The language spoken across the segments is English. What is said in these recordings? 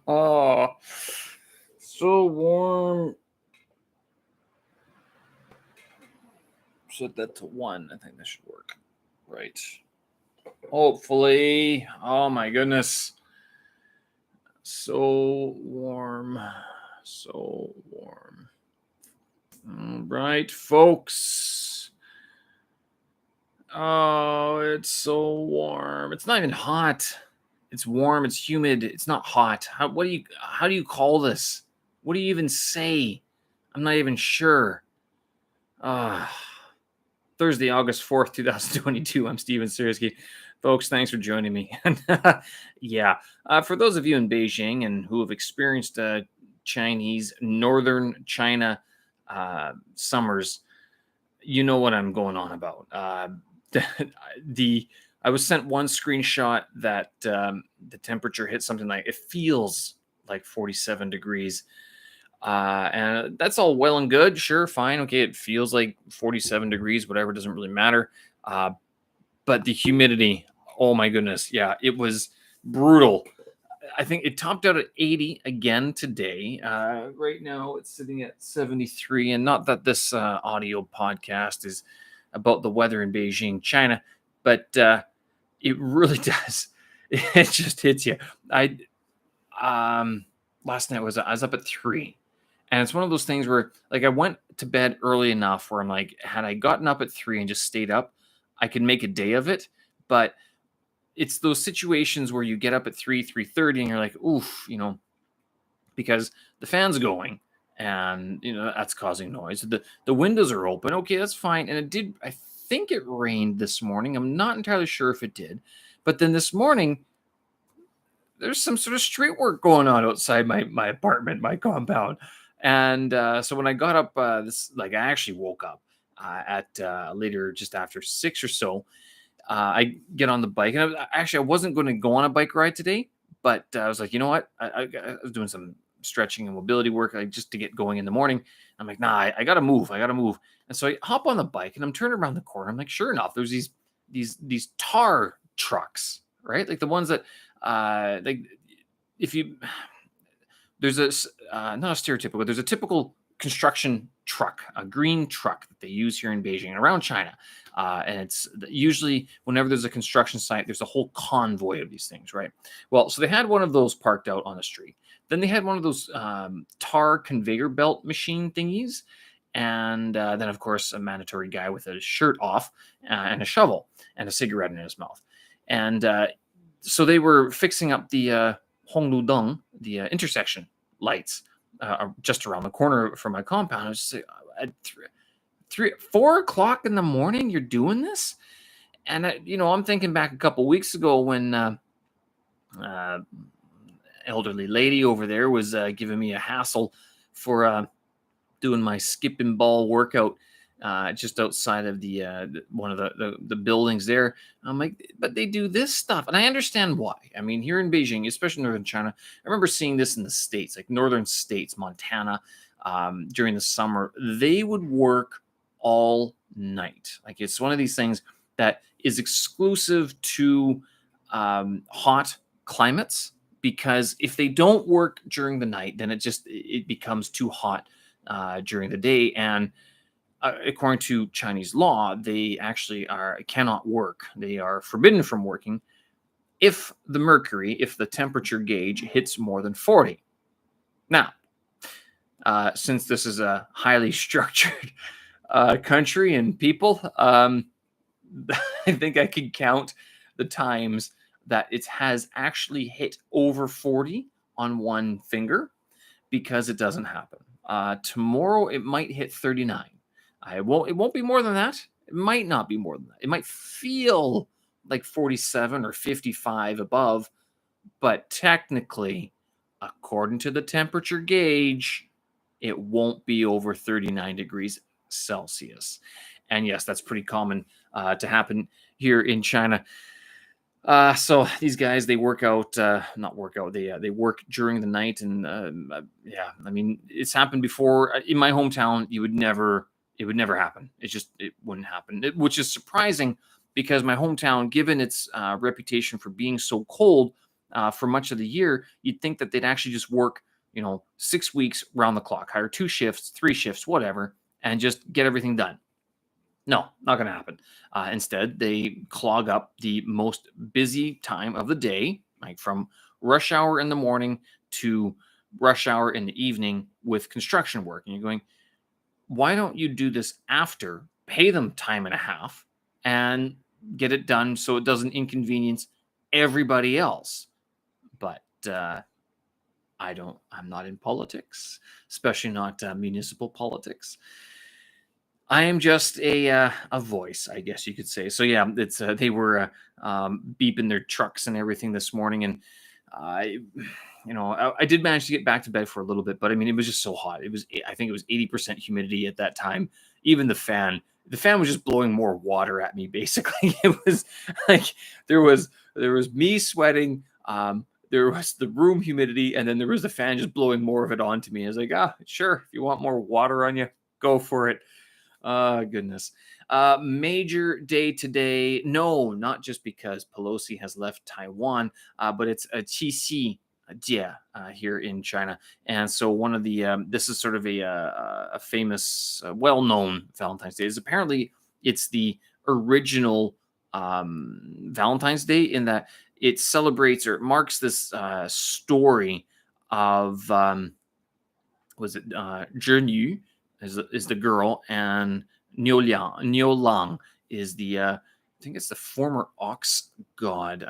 Oh, so warm. Set that to 1. I think that should work. Right. Hopefully. Oh my goodness. So warm. So warm. All right, folks. Oh, it's so warm. It's not even hot. It's warm. It's humid. It's not hot. How do you call this? What do you even say? I'm not even sure. Thursday, August 4th, 2022. I'm Steven Sersky. Folks, thanks for joining me. Yeah, for those of you in Beijing and who have experienced Chinese, northern China summers, you know what I'm going on about. I was sent one screenshot that the temperature hit something like, it feels like 47 degrees. And that's all well and good. Sure, fine. Okay, it feels like 47 degrees, whatever, doesn't really matter. But the humidity, oh my goodness. Yeah, it was brutal. I think it topped out at 80 again today. Right now, it's sitting at 73. And not that this audio podcast is about the weather in Beijing, China, but it really does. It just hits you. Last night I was up at 3. And it's one of those things where, like, I went to bed early enough where I'm like, had I gotten up at 3 and just stayed up, I could make a day of it. But it's those situations where you get up at 3:30, and you're like, oof, because the fan's going, and that's causing noise. The windows are open. Okay, that's fine. And I think it rained this morning. I'm not entirely sure if it did. But then this morning, there's some sort of street work going on outside my apartment, my compound. And so when I got up, I actually woke up at later, just after 6 or so. I get on the bike, and I wasn't going to go on a bike ride today, but I was like, you know what? I was doing some stretching and mobility work just to get going in the morning. I'm like, nah, I got to move. And so I hop on the bike, and I'm turning around the corner. I'm like, sure enough, there's these tar trucks, right? Like the ones that, like if you, there's not a stereotypical, but there's a typical construction truck, a green truck that they use here in Beijing and around China. And it's usually whenever there's a construction site, there's a whole convoy of these things, right? Well, so they had one of those parked out on the street. Then they had one of those tar conveyor belt machine thingies. And then, of course, a mandatory guy with a shirt off and a shovel and a cigarette in his mouth. And so they were fixing up the Hongludong, the intersection lights just around the corner from my compound. I was just at 4 o'clock in the morning, you're doing this? And I'm thinking back a couple weeks ago when elderly lady over there was giving me a hassle for doing my skipping ball workout just outside of the one of the buildings there. I'm like, but they do this stuff, and I understand why. I mean, here in Beijing, especially northern China, I remember seeing this in the States, like northern states, Montana, during the summer. They would work all night. Like, it's one of these things that is exclusive to hot climates, because if they don't work during the night, then it becomes too hot during the day. And according to Chinese law, they actually cannot work. They are forbidden from working if the temperature gauge hits more than 40. Now, since this is a highly structured country and people, I think I can count the times that it has actually hit over 40 on one finger, because it doesn't happen. Tomorrow it might hit 39. It won't be more than that. It might not be more than that. It might feel like 47 or 55 above, but technically, according to the temperature gauge, it won't be over 39 degrees Celsius. And yes, that's pretty common to happen here in China. So these guys, they work out, not work out, they work during the night. And yeah, I mean, it's happened before in my hometown. It would never happen. It wouldn't happen, which is surprising, because my hometown, given its reputation for being so cold, for much of the year, you'd think that they'd actually just work, 6 weeks round the clock, hire 2 shifts, 3 shifts, whatever, and just get everything done. No, not going to happen. Instead, they clog up the most busy time of the day, like from rush hour in the morning to rush hour in the evening with construction work. And you're going, why don't you do this after, pay them time and a half, and get it done so it doesn't inconvenience everybody else? But I'm not in politics, especially not municipal politics. I am just a voice, I guess you could say. So yeah, it's they were beeping their trucks and everything this morning, and I, I did manage to get back to bed for a little bit, but I mean, it was just so hot. I think it was 80% humidity at that time. Even the fan was just blowing more water at me. Basically, it was like there was me sweating. There was the room humidity, and then there was the fan just blowing more of it onto me. I was like, sure, if you want more water on you, go for it. Goodness. Major day today. No, not just because Pelosi has left Taiwan, but it's a Qixi here in China. And so one of the this is sort of a famous, well-known Valentine's Day. Apparently it's the original Valentine's Day in that it celebrates or it marks this story of was it Zhenyu is the girl, and Niu Lang is the I think it's the former ox god.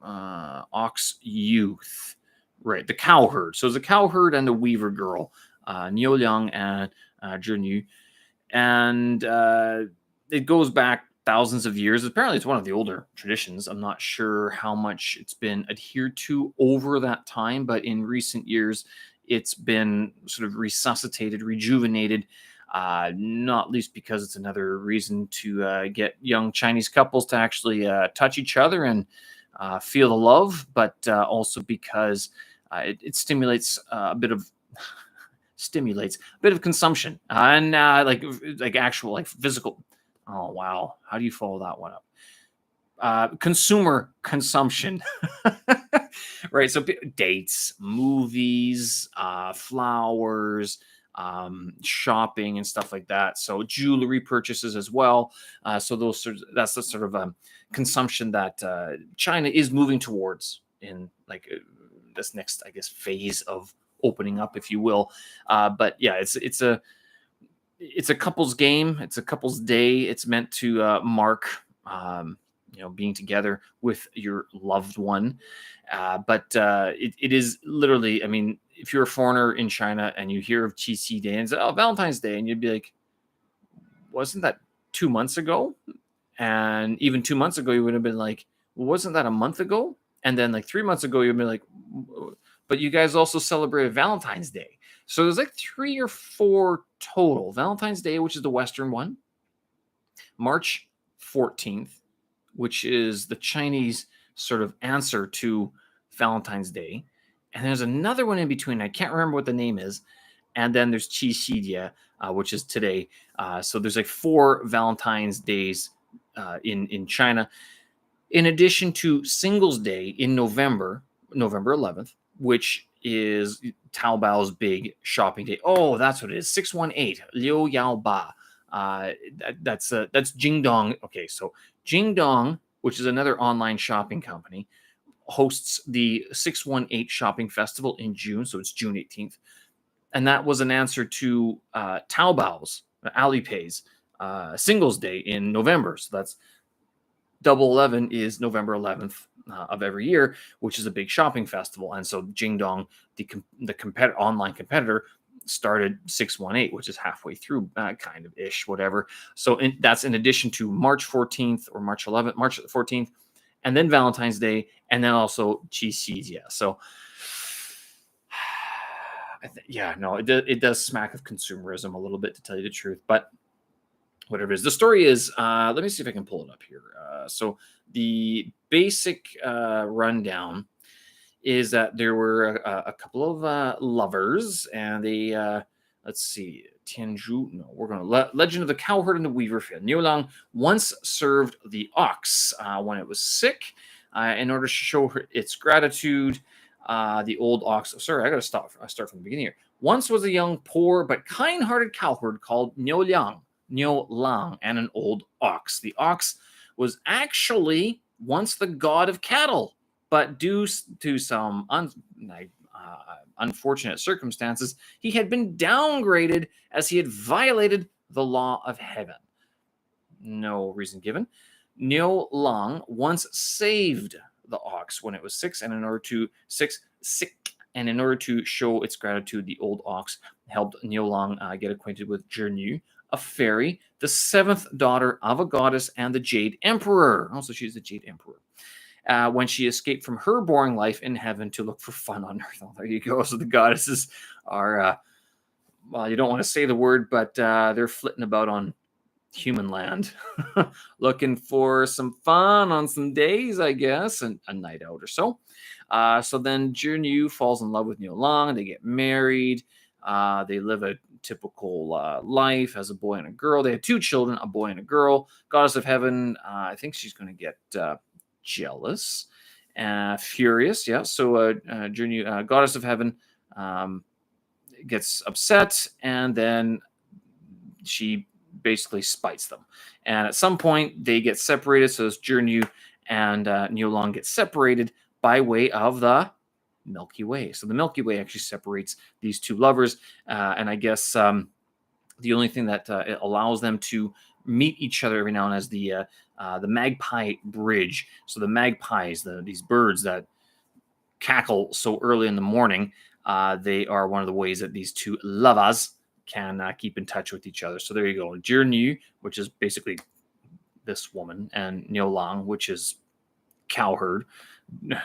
Ox youth, right? The cowherd. So it's a cowherd and the weaver girl, Niu Liang and Zhenyu, and it goes back thousands of years. Apparently, it's one of the older traditions. I'm not sure how much it's been adhered to over that time, but in recent years, it's been sort of resuscitated, rejuvenated, not least because it's another reason to get young Chinese couples to actually touch each other and feel the love, but also because it stimulates a bit of consumption and like actual like physical. Oh wow, how do you follow that one up? Consumer consumption. Right, so dates, movies, flowers, shopping and stuff like that. So jewelry purchases as well. So that's the sort of consumption that China is moving towards in like this next, I guess, phase of opening up, if you will. But yeah, it's a couple's game. It's a couple's day. It's meant to mark being together with your loved one. But it is literally, I mean, if you're a foreigner in China and you hear of Qixi Day and say, oh, Valentine's Day, and you'd be like, wasn't that 2 months ago? And even 2 months ago, you would have been like, well, wasn't that a month ago? And then like 3 months ago, you'd be like, but you guys also celebrated Valentine's Day. So there's like 3 or 4 total. Valentine's Day, which is the Western one, March 14th, which is the Chinese sort of answer to Valentine's Day. And there's another one in between. I can't remember what the name is. And then there's Qixi, which is today. So there's like 4 Valentine's Days in China. In addition to Singles Day in November 11th, which is Taobao's big shopping day. Oh, that's what it is. 618 Liu Yao Ba. That's Jingdong. Okay, so Jingdong, which is another online shopping company, hosts the 618 shopping festival in June. So it's June 18th. And that was an answer to Taobao's, Alipay's Singles Day in November. So that's Double 11 is November 11th of every year, which is a big shopping festival. And so Jingdong, the online competitor, started 618, which is halfway through, kind of ish, whatever. So that's in addition to March 14th or March 11th, March 14th, and then Valentine's Day, and then also Qixi. So it does smack of consumerism a little bit, to tell you the truth, but whatever it is. The story is, let me see if I can pull it up here. So the basic rundown is that there were a couple of lovers, and they, let's see, Tianzhu, no, we're going to, Legend of the Cowherd and the Weaver. Niu Lang once served the ox when it was sick. in order to show its gratitude. The old ox. Sorry, I got to stop. I start from the beginning here. Once was a young, poor, but kind-hearted cowherd called Niu Lang, and an old ox. The ox was actually once the god of cattle, but due to some unfortunate circumstances, he had been downgraded as he had violated the law of heaven. No reason given. Niu Lang once saved the ox when it was sick, and in order to show its gratitude, the old ox helped Niu Lang get acquainted with Zhenu, a fairy, the seventh daughter of a goddess, and the Jade Emperor. Also, she's the Jade Emperor. When she escaped from her boring life in heaven to look for fun on earth. Oh, there you go. So the goddesses are, well, you don't want to say the word, but they're flitting about on human land, looking for some fun on some days, I guess, and a night out or so. So then Zhenu falls in love with Niu Lang. They get married. They live a typical life as a boy and a girl. They had 2 children, a boy and a girl. Goddess of Heaven, I think she's going to get jealous, furious. Yeah. So Zhenu, Goddess of Heaven, gets upset, and then she basically spites them. And at some point, they get separated. So it's Zhenu and Niu Lang get separated by way of the Milky Way. So the Milky Way actually separates these 2 lovers. And I guess the only thing that it allows them to meet each other every now and then is the Magpie Bridge. So the magpies, these birds that cackle so early in the morning, they are one of the ways that these 2 lovers can keep in touch with each other. So there you go. Zhenu, which is basically this woman, and Niu Lang, which is cowherd,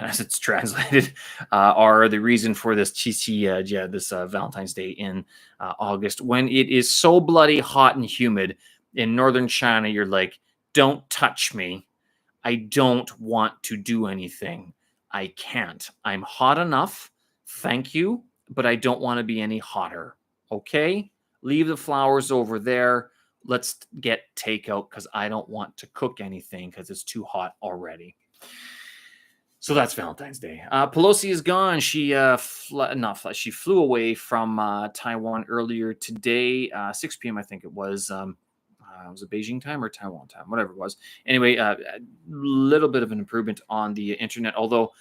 as it's translated, are the reason for this Qixi, this Valentine's Day in August, when it is so bloody hot and humid in northern China. You're like, don't touch me. I don't want to do anything. I can't. I'm hot enough. Thank you. But I don't want to be any hotter. Okay? Leave the flowers over there. Let's get takeout because I don't want to cook anything because it's too hot already. So that's Valentine's Day. Pelosi is gone. She she flew away from Taiwan earlier today, 6 p.m. I think it was. Was it Beijing time or Taiwan time? Whatever it was. Anyway, a little bit of an improvement on the internet. Although,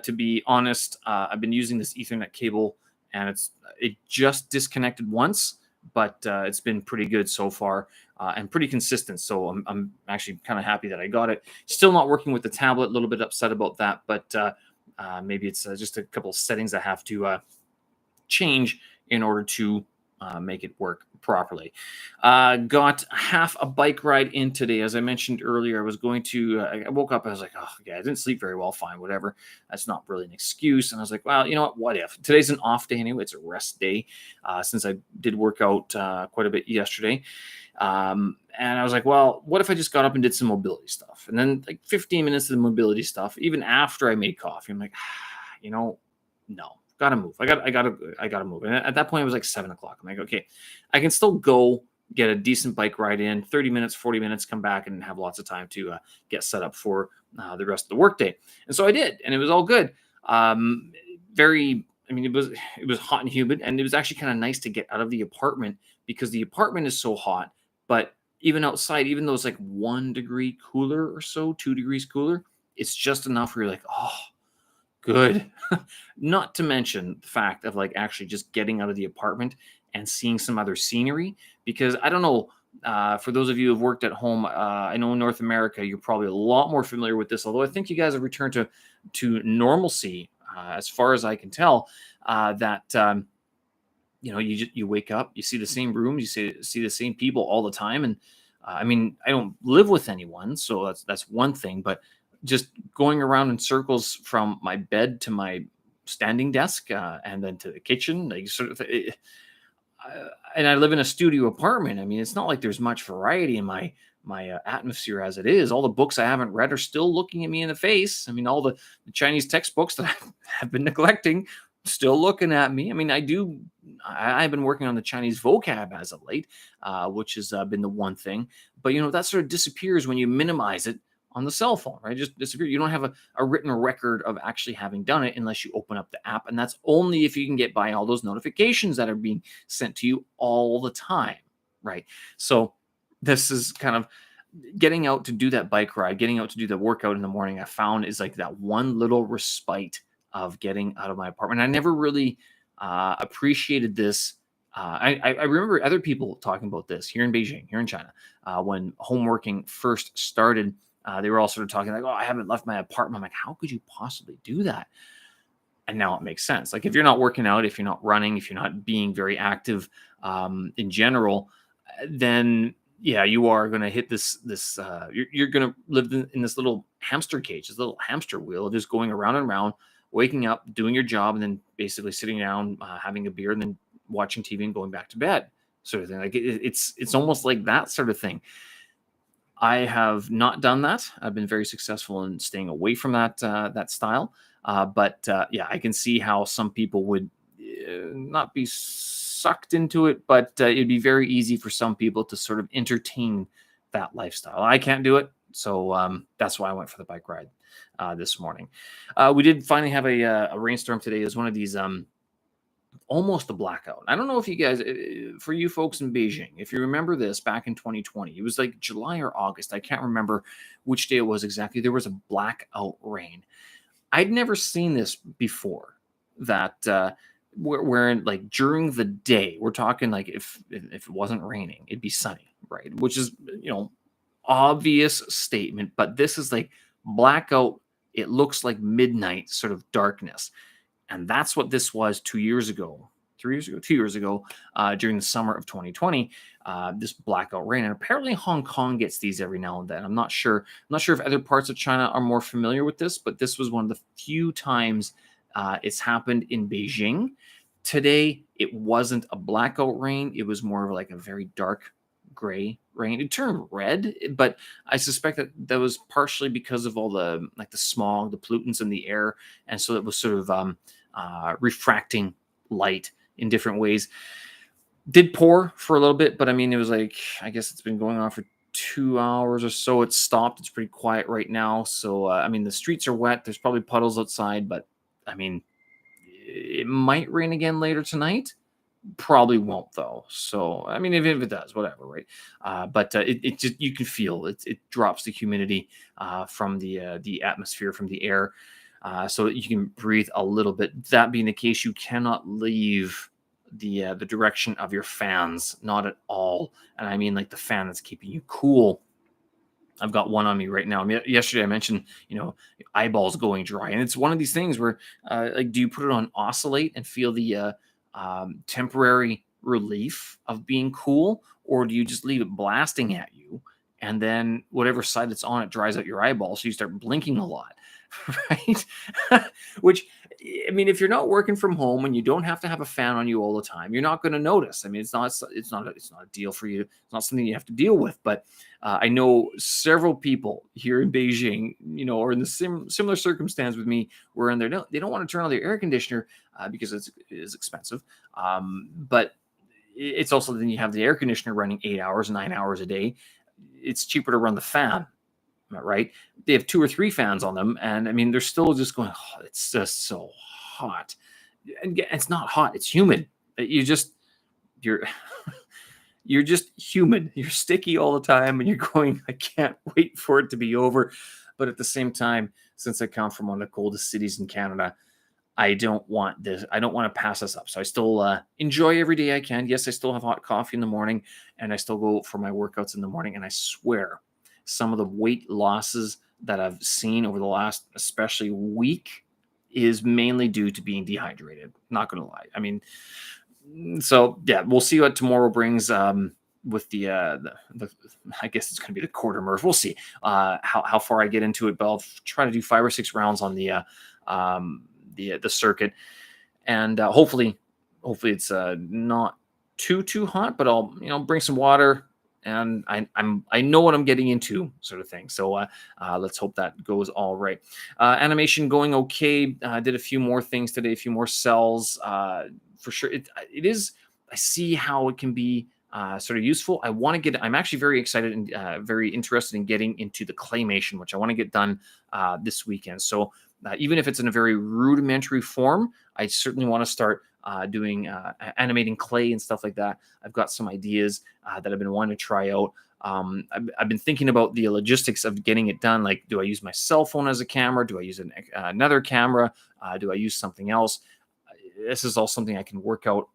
to be honest, I've been using this Ethernet cable, and it just disconnected once, but it's been pretty good so far and pretty consistent. So I'm actually kind of happy that I got it. Still not working with the tablet. A little bit upset about that, but maybe it's just a couple of settings I have to change in order to make it work properly. Got half a bike ride in today. As I mentioned earlier, I was going to, I woke up, I was like, oh, yeah, I didn't sleep very well, fine, whatever. That's not really an excuse. And I was like, well, you know what if? Today's an off day anyway. It's a rest day since I did work out quite a bit yesterday. And I was like, well, what if I just got up and did some mobility stuff? And then like 15 minutes of the mobility stuff, even after I made coffee, I'm like, no. Gotta move. I gotta move. And at that point, it was like 7 o'clock. I'm like, okay, I can still go get a decent bike ride in 30 minutes, 40 minutes, come back and have lots of time to get set up for the rest of the workday. And so I did, and it was all good. It was hot and humid, and it was actually kind of nice to get out of the apartment because the apartment is so hot. But even outside, even though it's like 1 degree cooler or so, 2 degrees cooler, it's just enough where you're like, oh, good. Not to mention the fact of like actually just getting out of the apartment and seeing some other scenery, because I don't know, for those of you who've worked at home, I know in North America, you're probably a lot more familiar with this, although I think you guys have returned to normalcy as far as I can tell, you wake up, you see the same rooms, you see the same people all the time. And I don't live with anyone, so that's one thing, but just going around in circles from my bed to my standing desk and then to the kitchen, like and I live in a studio apartment. It's not like there's much variety in my atmosphere as it is. All the books I haven't read are still looking at me in the face. All the Chinese textbooks that I have been neglecting still looking at me. I've been working on the Chinese vocab as of late, which has been the one thing. But, that sort of disappears when you minimize it on the cell phone, right? Just disagree. You don't have a written record of actually having done it unless you open up the app. And that's only if you can get by all those notifications that are being sent to you all the time, right? So this is kind of getting out to do that bike ride, getting out to do the workout in the morning. I found is like that one little respite of getting out of my apartment. I never really appreciated this. I remember other people talking about this here in Beijing, here in China, when home working first started. They were all sort of talking like, "Oh, I haven't left my apartment." I'm like, "How could you possibly do that?" And now it makes sense. Like if you're not working out, if you're not running, if you're not being very active in general, then yeah, you are going to hit you're going to live in this little hamster cage, this little hamster wheel, just going around and around, waking up, doing your job, and then basically sitting down, having a beer, and then watching TV and going back to bed, sort of thing. Like it's almost like that sort of thing. I have not done that. I've been very successful in staying away from that style. But yeah, I can see how some people would not be sucked into it, but it'd be very easy for some people to sort of entertain that lifestyle. I can't do it, so that's why I went for the bike ride this morning. We did finally have a rainstorm today. It was one of these almost a blackout. I don't know if you guys, for you folks in Beijing, if you remember this back in 2020, it was like July or August. I can't remember which day it was exactly. There was a blackout rain. I'd never seen this before. That where like during the day, we're talking like if it wasn't raining, it'd be sunny, right? Which is obvious statement, but this is like blackout. It looks like midnight, sort of darkness. And that's what this was 2 years ago, 3 years ago, 2 years ago, during the summer of 2020, this blackout rain. And apparently Hong Kong gets these every now and then. I'm not sure. I'm not sure if other parts of China are more familiar with this, but this was one of the few times it's happened in Beijing. Today, it wasn't a blackout rain. It was more of like a very dark gray rain. It turned red, but I suspect that was partially because of all the smog, the pollutants in the air, and so it was sort of refracting light in different ways. Did pour for a little bit, but I mean, it was like, I guess it's been going on for 2 hours or so. It's stopped. It's pretty quiet right now. So, I mean, the streets are wet. There's probably puddles outside, but I mean, it might rain again later tonight. Probably won't though. So, I mean, if it does, whatever, right? But it just, you can feel it. It drops the humidity from the atmosphere, from the air, so that you can breathe a little bit. That being the case, you cannot leave the direction of your fans, not at all. And I mean like the fan that's keeping you cool. I've got one on me right now. I mean, yesterday I mentioned, eyeballs going dry, and it's one of these things where, like, do you put it on oscillate and feel the temporary relief of being cool, or do you just leave it blasting at you, and then whatever side it's on, it dries out your eyeballs, so you start blinking a lot, right? Which, I mean, if you're not working from home and you don't have to have a fan on you all the time, you're not going to notice. I mean, it's not a deal for you. It's not something you have to deal with. But I know several people here in Beijing, or in the similar circumstance with me, where they don't want to turn on their air conditioner because it is expensive. But it's also, then you have the air conditioner running 8 hours, 9 hours a day. It's cheaper to run the fan. Right? They have 2 or 3 fans on them, and I mean, they're still just going, "Oh, it's just so hot." And it's not hot; it's humid. You're you're just human. You're sticky all the time, and you're going, "I can't wait for it to be over." But at the same time, since I come from one of the coldest cities in Canada, I don't want this. I don't want to pass this up. So I still enjoy every day I can. Yes, I still have hot coffee in the morning, and I still go for my workouts in the morning. And I swear, some of the weight losses that I've seen over the last, especially week, is mainly due to being dehydrated. Not going to lie. I mean, so yeah, we'll see what tomorrow brings. With the I guess it's going to be the quarter Murph. We'll see how far I get into it, but I'll try to do 5 or 6 rounds on the circuit, and hopefully it's not too hot, but I'll bring some water. And I know what I'm getting into, sort of thing. So let's hope that goes all right. Animation going okay. Did a few more things today, a few more cells. For sure, it is. I see how it can be sort of useful. I'm actually very excited and very interested in getting into the claymation, which I want to get done this weekend. So even if it's in a very rudimentary form, I certainly want to start doing animating clay and stuff like that. I've got some ideas that I've been wanting to try out. I've been thinking about the logistics of getting it done. Like, do I use my cell phone as a camera? Do I use another camera? Do I use something else? This is all something I can work out.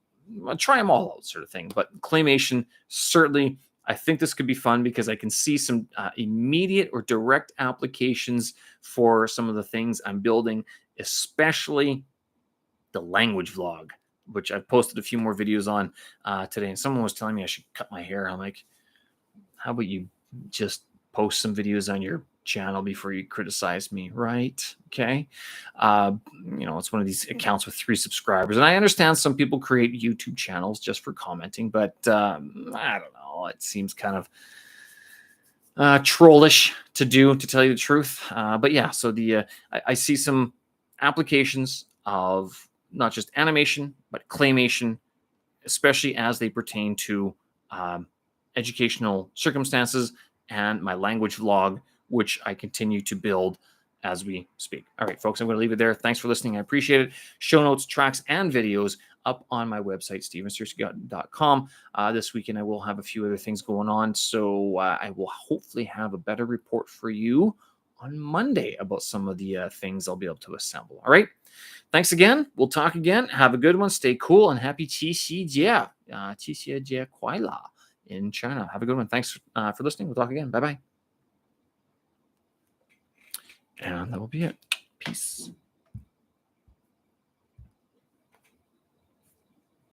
I'll try them all out, sort of thing. But claymation, certainly, I think this could be fun because I can see some immediate or direct applications for some of the things I'm building, especially the language vlog, which I've posted a few more videos on today. And someone was telling me I should cut my hair. I'm like, how about you just post some videos on your channel before you criticize me, right? Okay. It's one of these accounts with 3 subscribers. And I understand some people create YouTube channels just for commenting, but I don't know. It seems kind of trollish to do, to tell you the truth. But yeah, so I see some applications of not just animation, but claymation, especially as they pertain to educational circumstances and my language vlog, which I continue to build as we speak. All right, folks, I'm going to leave it there. Thanks for listening. I appreciate it. Show notes, tracks, and videos up on my website, stevensearchgut.com. This weekend, I will have a few other things going on, so I will hopefully have a better report for you on Monday about some of the things I'll be able to assemble. All right. Thanks again. We'll talk again. Have a good one. Stay cool and happy Qixi Jie. Qixi Jie Kuai La in China. Have a good one. Thanks for listening. We'll talk again. Bye-bye. And that will be it. Peace.